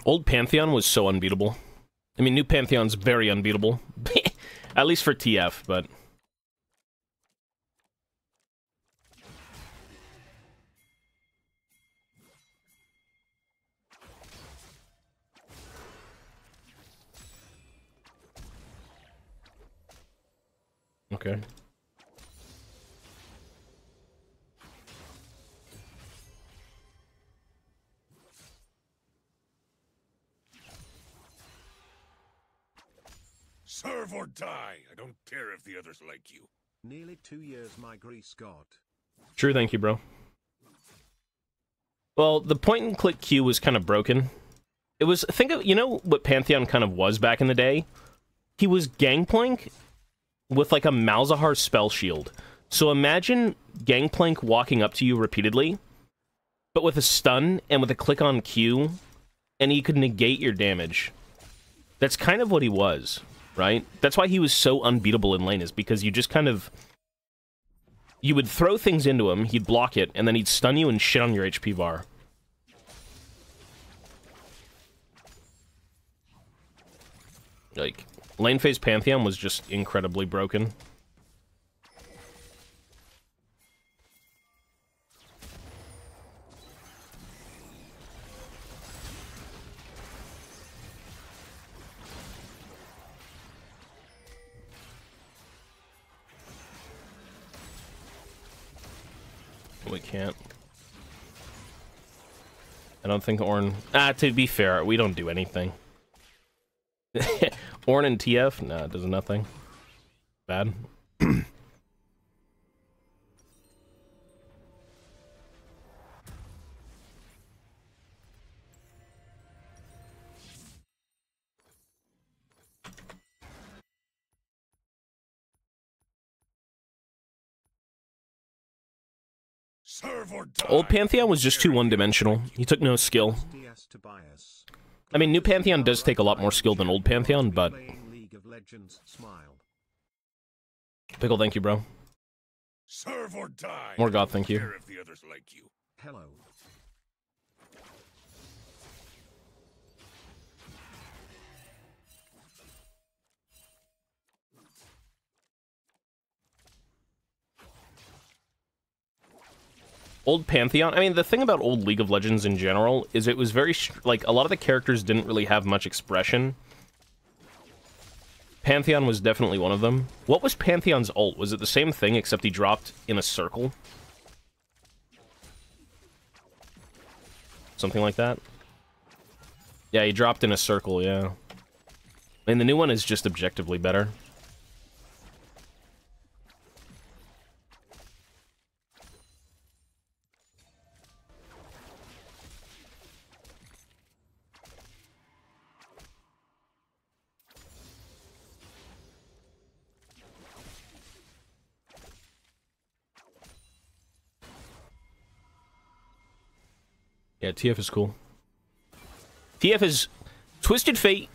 Old Pantheon was so unbeatable. I mean, new Pantheon's very unbeatable. At least for TF, but... Okay. Serve or die. I don't care if the others like you. Nearly 2 years, my Greece god. True, thank you, bro. Well, the point-and-click Q was kind of broken. It was, think of, you know what Pantheon kind of was back in the day? He was Gangplank with, like, a Malzahar spell shield. So imagine Gangplank walking up to you repeatedly, but with a stun and with a click on Q, and he could negate your damage. That's kind of what he was, right? That's why he was so unbeatable in lane, is because you just kind of... You would throw things into him, he'd block it, and then he'd stun you and shit on your HP bar. Like, lane phase Pantheon was just incredibly broken. We can't. I don't think Ornn... to be fair, we don't do anything. Ornn and TF? Nah, it does nothing. Bad. Serve or die. Old Pantheon was just too one-dimensional. He took no skill. I mean, new Pantheon does take a lot more skill than old Pantheon, but... Pickle, thank you, bro. Serve or die. More God, thank you. Care if the others like you. Hello. Old Pantheon, I mean, the thing about old League of Legends in general is it was very, like, a lot of the characters didn't really have much expression. Pantheon was definitely one of them. What was Pantheon's ult? Was it the same thing, except he dropped in a circle? Something like that? Yeah, he dropped in a circle, yeah. And the new one is just objectively better. Yeah, TF is cool. TF is... Twisted Fate...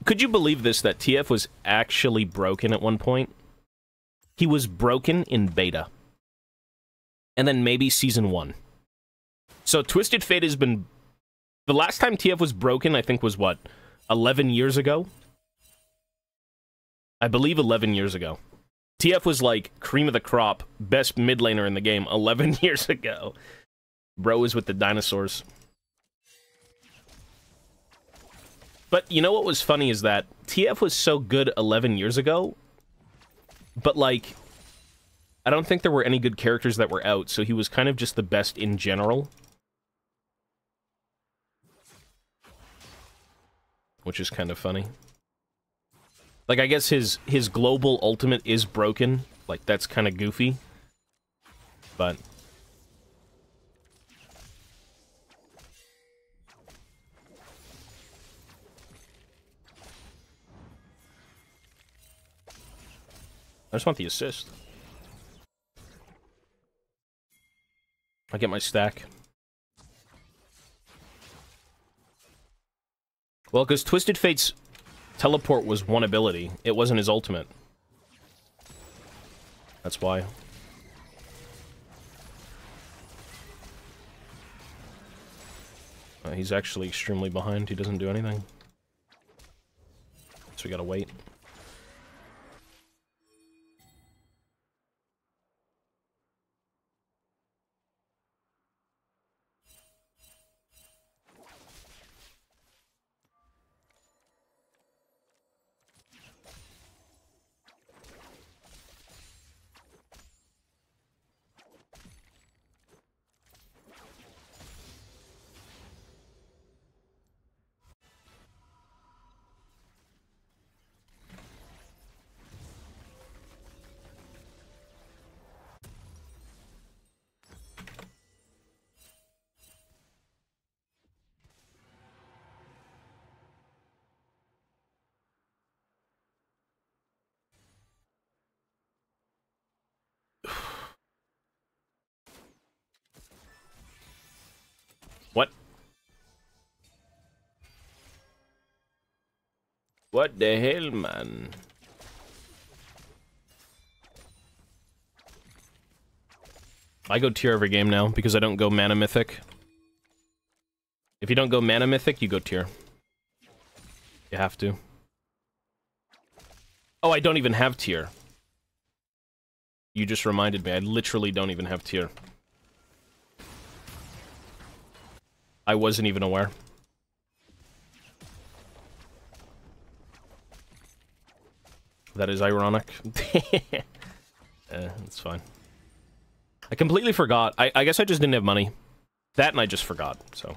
Could you believe this, that TF was actually broken at one point? He was broken in beta. And then maybe Season 1. So Twisted Fate has been... The last time TF was broken, I think, was what? 11 years ago? I believe 11 years ago. TF was like cream of the crop, best mid laner in the game 11 years ago. Bro is with the dinosaurs. But you know what was funny is that TF was so good 11 years ago, but like, I don't think there were any good characters that were out, so he was kind of just the best in general. Which is kind of funny. Like, I guess his global ultimate is broken. Like, that's kind of goofy. But... I just want the assist. I get my stack. Well, because Twisted Fate's teleport was one ability. It wasn't his ultimate. That's why. He's actually extremely behind. He doesn't do anything. So we gotta wait. What? What the hell, man? I go tier every game now, because I don't go mana mythic. If you don't go mana mythic, you go tier. You have to. Oh, I don't even have tier. You just reminded me, I literally don't even have tier. I wasn't even aware. That is ironic. It's fine. I completely forgot. I guess I just didn't have money. That and I just forgot, so.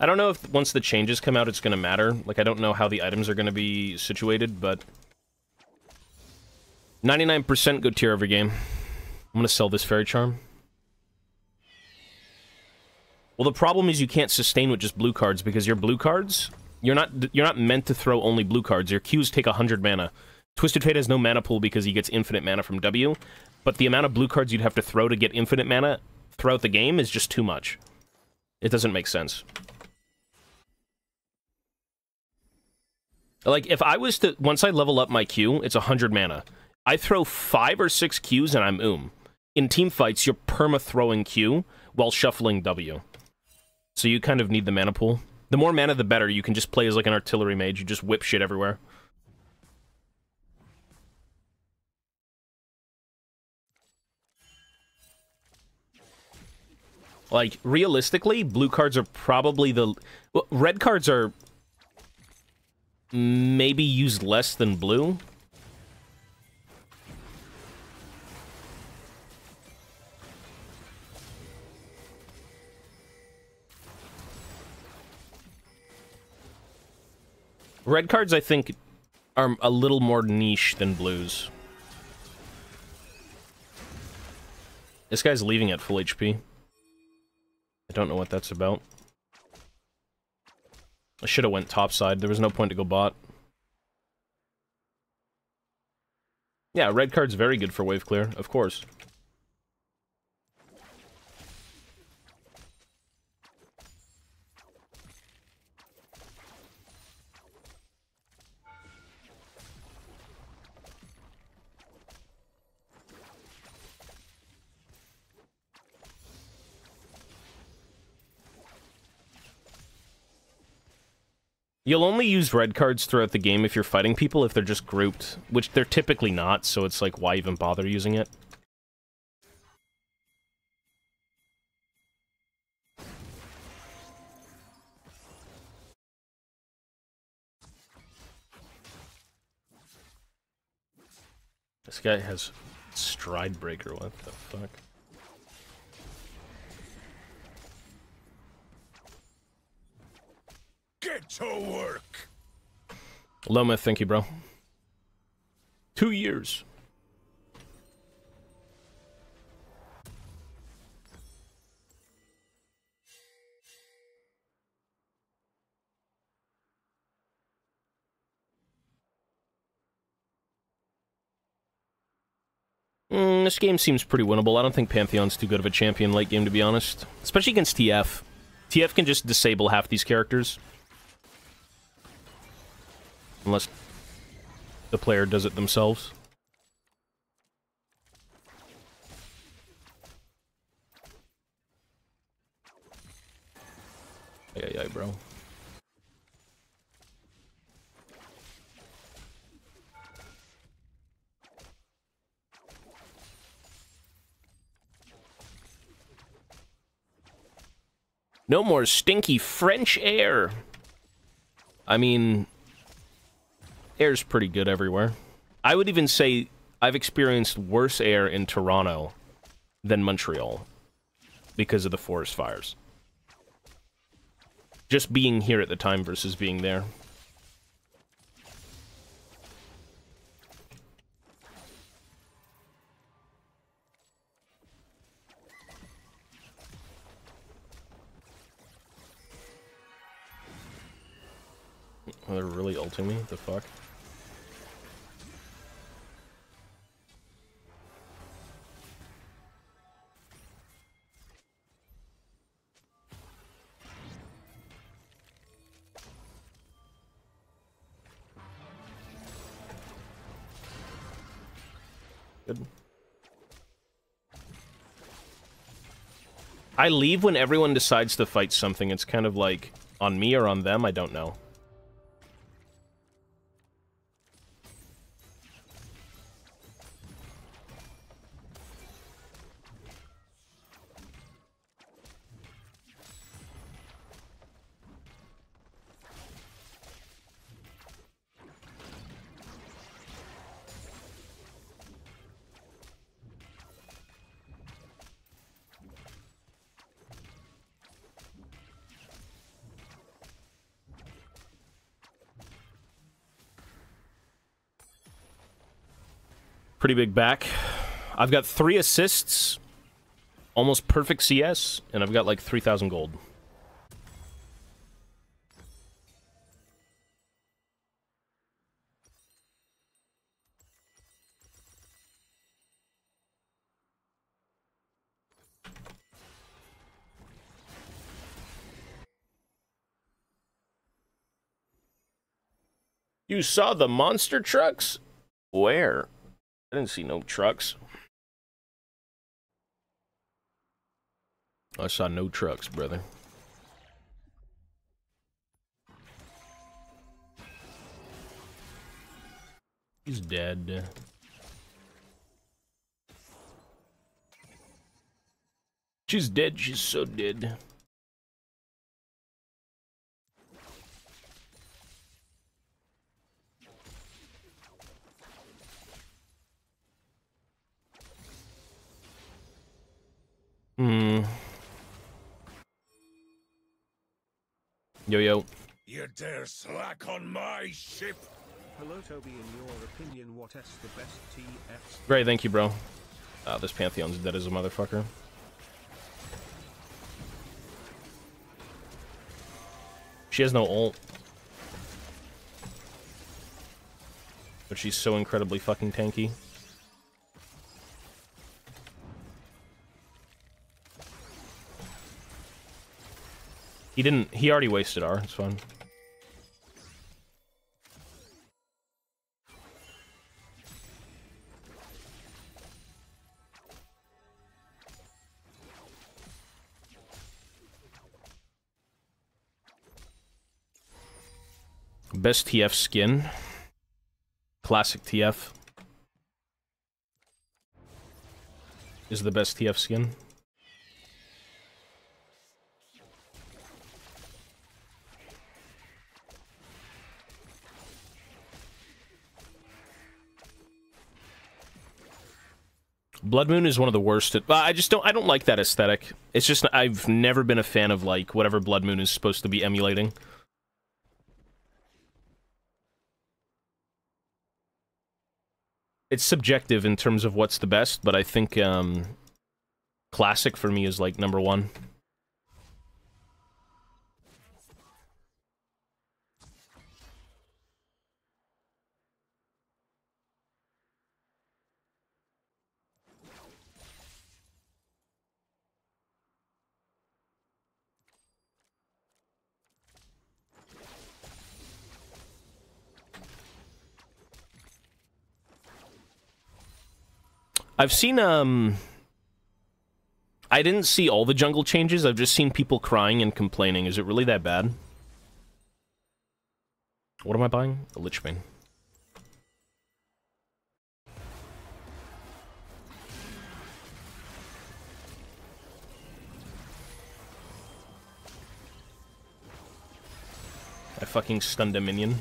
I don't know if once the changes come out it's gonna matter. Like, I don't know how the items are gonna be situated, but... 99% go tier every game. I'm gonna sell this Fairy Charm. Well, the problem is you can't sustain with just blue cards, because your blue cards... You're not meant to throw only blue cards. Your Qs take 100 mana. Twisted Fate has no mana pool because he gets infinite mana from W, but the amount of blue cards you'd have to throw to get infinite mana throughout the game is just too much. It doesn't make sense. Like, if I was to... Once I level up my Q, it's 100 mana. I throw 5 or 6 Qs and I'm In team fights, you're perma-throwing Q while shuffling W. So you kind of need the mana pool. The more mana, the better. You can just play as like an artillery mage. You just whip shit everywhere. Like, realistically, blue cards are probably the... Well, red cards are... maybe used less than blue. Red cards, I think, are a little more niche than blues. This guy's leaving at full HP. I don't know what that's about. I should have went topside. There was no point to go bot. Yeah, red card's very good for wave clear, of course. You'll only use red cards throughout the game if you're fighting people, if they're just grouped, which they're typically not, so it's like, why even bother using it? This guy has Stride Breaker, what the fuck? Get to work! Loma, thank you, bro. 2 years. This game seems pretty winnable. I don't think Pantheon's too good of a champion late game, to be honest. Especially against TF. TF can just disable half these characters. Unless the player does it themselves. Yeah, bro. No more stinky French air. I mean, air's pretty good everywhere. I would even say I've experienced worse air in Toronto than Montreal because of the forest fires. Just being here at the time versus being there. Oh, they're really ulting me? What the fuck? Good. I leave when everyone decides to fight something. It's kind of like on me or on them, I don't know. Pretty big back. I've got 3 assists, almost perfect CS, and I've got like 3,000 gold. You saw the monster trucks? Where? I didn't see no trucks. I saw no trucks, brother. He's dead. She's dead, she's so dead. Yo. You dare slack on my ship? Hello, Toby. In your opinion, what is the best TF? Great, thank you, bro. This Pantheon's dead as a motherfucker. She has no ult. But she's so incredibly fucking tanky. He already wasted R, it's fine. Best TF skin. Classic TF. Is the best TF skin. Blood Moon is one of the worst. I don't like that aesthetic. It's just, I've never been a fan of, like, whatever Blood Moon is supposed to be emulating. It's subjective in terms of what's the best, but I think, Classic for me is, like, #1. I've seen I didn't see all the jungle changes. I've just seen people crying and complaining. Is it really that bad? What am I buying? A Lich Bane. I fucking stunned a minion.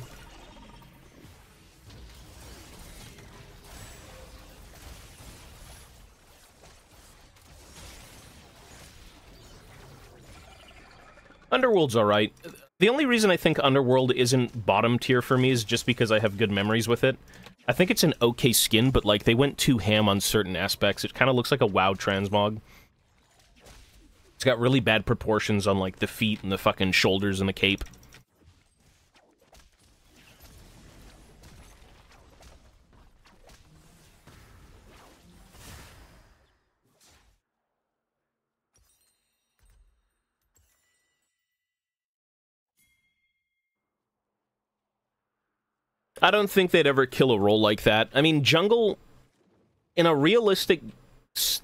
Underworld's alright. The only reason I think Underworld isn't bottom tier for me is just because I have good memories with it. I think it's an okay skin, but like they went too ham on certain aspects. It kind of looks like a WoW transmog. It's got really bad proportions on like the feet and the fucking shoulders and the cape. I don't think they'd ever kill a role like that. I mean, jungle, in a realistic,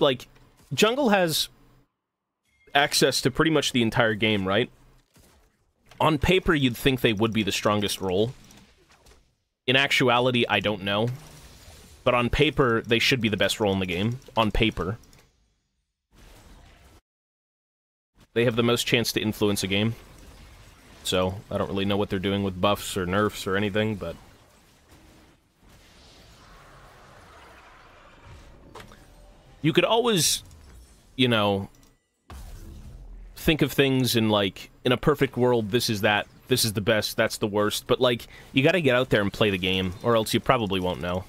like, jungle has access to pretty much the entire game, right? On paper, you'd think they would be the strongest role. In actuality, I don't know. But on paper, they should be the best role in the game. On paper. They have the most chance to influence a game. So, I don't really know what they're doing with buffs or nerfs or anything, but... You could always, you know, think of things in, like, in a perfect world, this is that, this is the best, that's the worst. But, like, you gotta get out there and play the game, or else you probably won't know.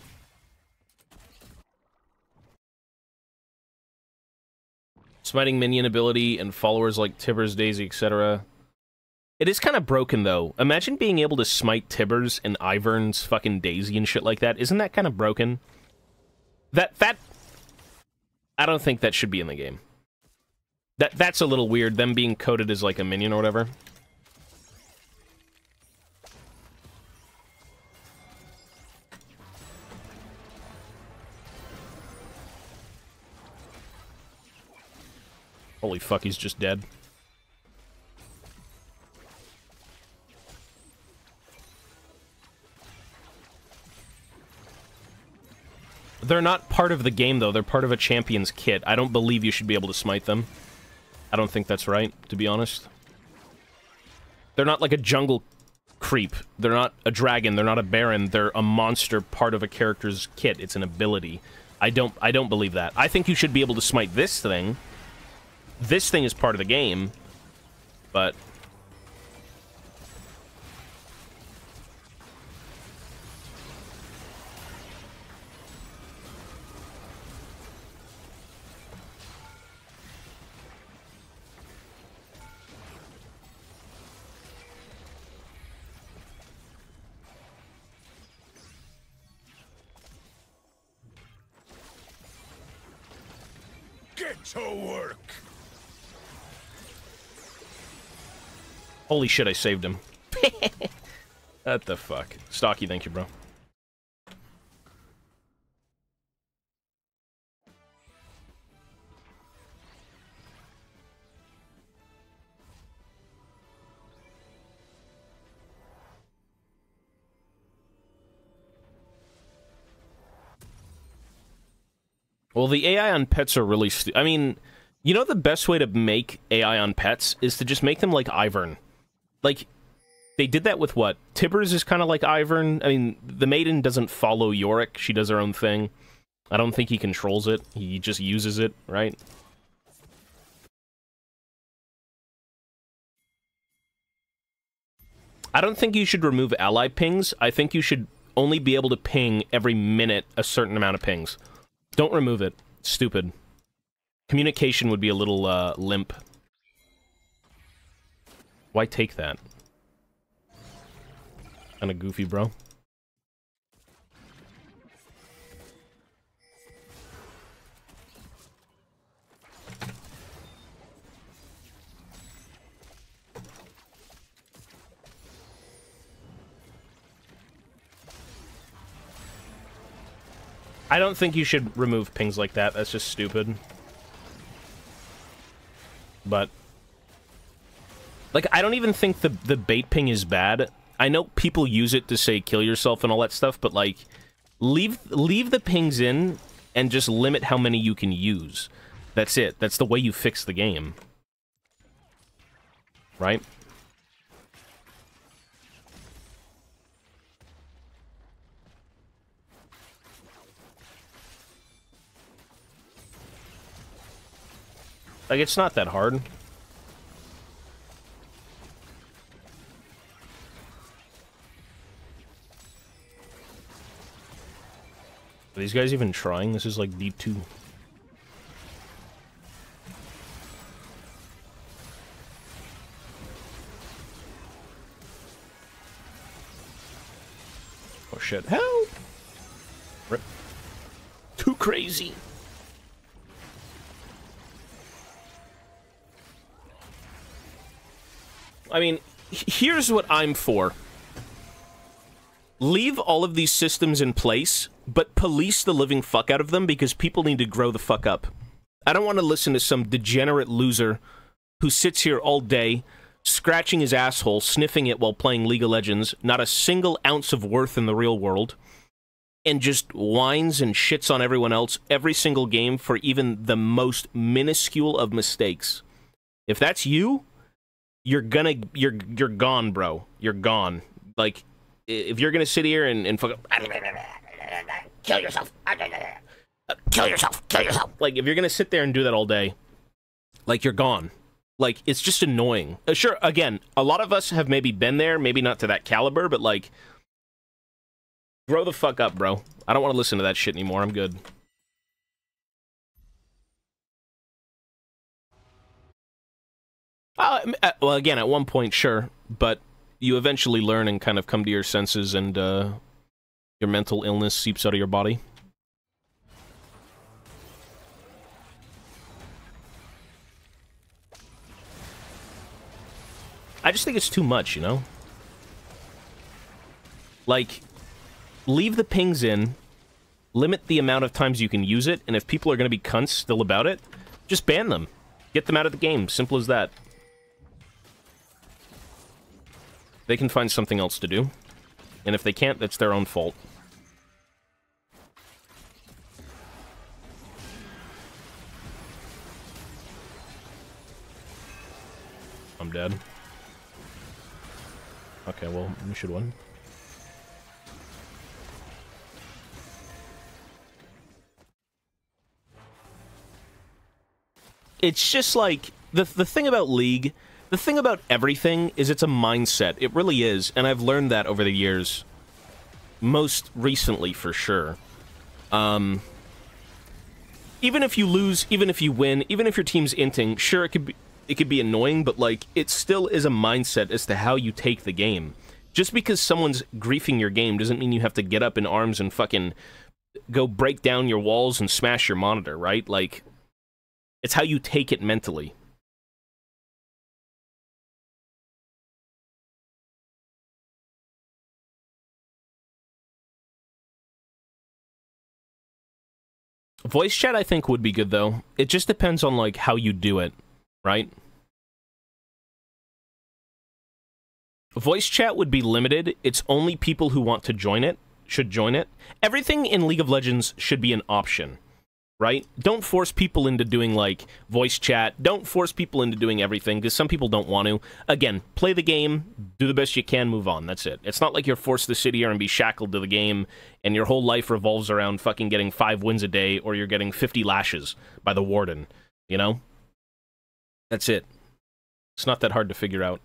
Smiting minion ability and followers like Tibbers, Daisy, etc. It is kind of broken, though. Imagine being able to smite Tibbers and Ivern's fucking Daisy and shit like that. Isn't that kind of broken? That... I don't think that should be in the game. That's a little weird, them being coded as, like, a minion or whatever. Holy fuck, he's just dead. They're not part of the game, though. They're part of a champion's kit. I don't believe you should be able to smite them. I don't think that's right, to be honest. They're not like a jungle creep. They're not a dragon. They're not a baron. They're a monster part of a character's kit. It's an ability. I don't believe that. I think you should be able to smite this thing. This thing is part of the game, but... Get to work! Holy shit, I saved him. What the fuck? Stocky, thank you, bro. Well, the AI on pets are really I mean, you know the best way to make AI on pets is to just make them like Ivern. Like, they did that with what? Tibbers is kind of like Ivern. I mean, the maiden doesn't follow Yorick. She does her own thing. I don't think he controls it. He just uses it, right? I don't think you should remove ally pings. I think you should only be able to ping every minute a certain amount of pings. Don't remove it. It's stupid. Communication would be a little, limp. Why take that? Kinda goofy, bro. I don't think you should remove pings like that. That's just stupid. But, like, I don't even think the bait ping is bad. I know people use it to say kill yourself and all that stuff, but, like, leave the pings in and just limit how many you can use. That's it. That's the way you fix the game. Right? Like, it's not that hard. Are these guys even trying? This is like D2. Oh shit. Help! Rip. Too crazy. I mean, here's what I'm for. Leave all of these systems in place, but police the living fuck out of them because people need to grow the fuck up. I don't want to listen to some degenerate loser who sits here all day, scratching his asshole, sniffing it while playing League of Legends, not a single ounce of worth in the real world, and just whines and shits on everyone else every single game for even the most minuscule of mistakes. If that's you, you're gone, bro. You're gone. Like, if you're gonna sit here and fuck up, kill yourself, kill yourself, kill yourself. Like, if you're gonna sit there and do that all day, like, you're gone. Like, it's just annoying. Sure, again, a lot of us have maybe been there, maybe not to that caliber, but, like, grow the fuck up, bro. I don't want to listen to that shit anymore. I'm good. Well, again, at one point, sure, but you eventually learn and kind of come to your senses, and your mental illness seeps out of your body. I just think it's too much, you know? Like, leave the pings in, limit the amount of times you can use it, and if people are going to be cunts still about it, just ban them. Get them out of the game. Simple as that. They can find something else to do. And if they can't, that's their own fault. I'm dead. Okay, well, we should win. It's just like, the thing about League, the thing about everything is it's a mindset. It really is, and I've learned that over the years. Most recently, for sure. Even if you lose, even if you win, even if your team's inting, sure, it could be annoying, but, like, it still is a mindset as to how you take the game. Just because someone's griefing your game doesn't mean you have to get up in arms and fucking go break down your walls and smash your monitor, right? Like, it's how you take it mentally. Voice chat, I think, would be good, though. It just depends on, like, how you do it, right? Voice chat would be limited. It's only people who want to join it should join it. Everything in League of Legends should be an option, right? Don't force people into doing, like, voice chat. Don't force people into doing everything, because some people don't want to. Again, play the game, do the best you can, move on. That's it. It's not like you're forced to sit here and be shackled to the game, and your whole life revolves around fucking getting 5 wins a day, or you're getting 50 lashes by the warden, you know? That's it. It's not that hard to figure out.